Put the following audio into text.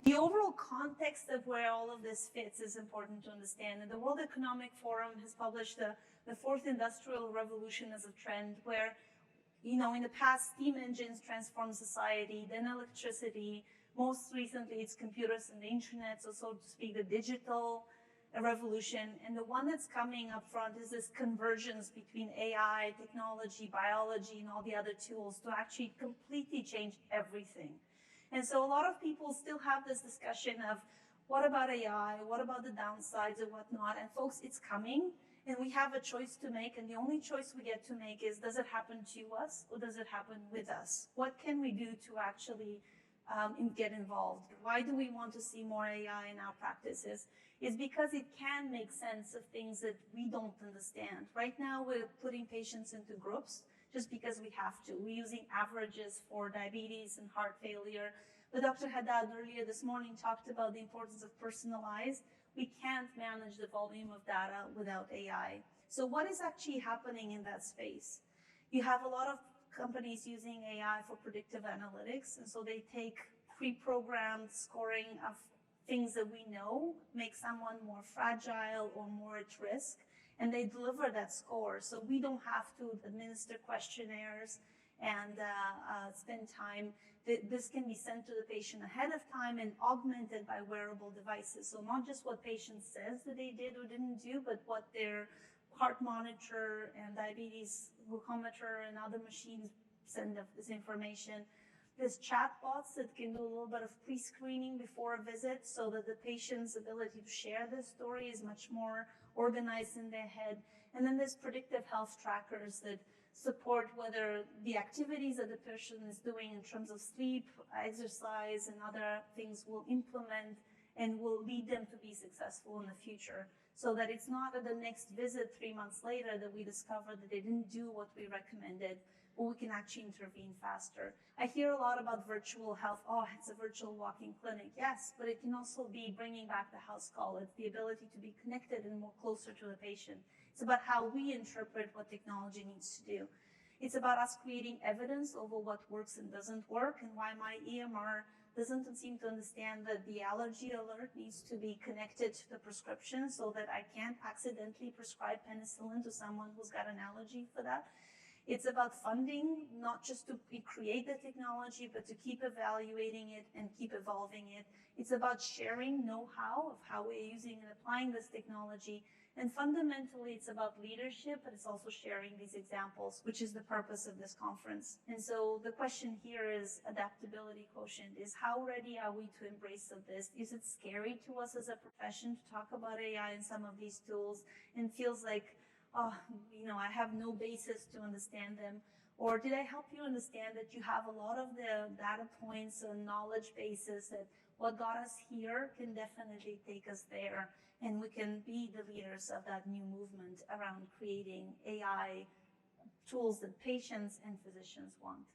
The overall context of where all of this fits is important to understand. And the World Economic Forum has published the fourth industrial revolution as a trend where, in the past, steam engines transformed society, then electricity, most recently it's computers and the internet, so to speak, the digital revolution. And the one that's coming up front is this convergence between AI, technology, biology, and all the other tools to actually completely change everything. And so a lot of people still have this discussion of what about AI, what about the downsides and whatnot, and folks, it's coming. And we have a choice to make, and the only choice we get to make is, does it happen to us or does it happen with us? What can we do to actually get involved? Why do we want to see more AI in our practices? It's because it can make sense of things that we don't understand. Right now, we're putting patients into groups just because we have to. We're using averages for diabetes and heart failure. But Dr. Haddad earlier this morning talked about the importance of personalized. We can't manage the volume of data without AI. So what is actually happening in that space? You have a lot of companies using AI for predictive analytics. And so they take pre-programmed scoring of things that we know make someone more fragile or more at risk, and they deliver that score. So we don't have to administer questionnaires and spend time. This can be sent to the patient ahead of time and augmented by wearable devices. So not just what patient says that they did or didn't do, but what their heart monitor and diabetes glucometer and other machines send of this information. There's chatbots that can do a little bit of pre-screening before a visit so that the patient's ability to share their story is much more organized in their head. And then there's predictive health trackers that support whether the activities that the person is doing in terms of sleep, exercise, and other things will implement and will lead them to be successful in the future. So that it's not at the next visit 3 months later that we discover that they didn't do what we recommended, but we can actually intervene faster. I hear a lot about virtual health. Oh, it's a virtual walk-in clinic. Yes, but it can also be bringing back the house call. It's the ability to be connected and more closer to the patient. It's about how we interpret what technology needs to do. It's about us creating evidence over what works and doesn't work, and why my EMR doesn't seem to understand that the allergy alert needs to be connected to the prescription so that I can't accidentally prescribe penicillin to someone who's got an allergy for that. It's about funding, not just to create the technology, but to keep evaluating it and keep evolving it. It's about sharing know-how of how we're using and applying this technology. And fundamentally, it's about leadership, but it's also sharing these examples, which is the purpose of this conference. And so the question here is adaptability quotient, is how ready are we to embrace of this? Is it scary to us as a profession to talk about AI and some of these tools and feels like, oh, I have no basis to understand them? Or did I help you understand that you have a lot of the data points and knowledge bases that what got us here can definitely take us there, and we can be the leaders of that new movement around creating AI tools that patients and physicians want.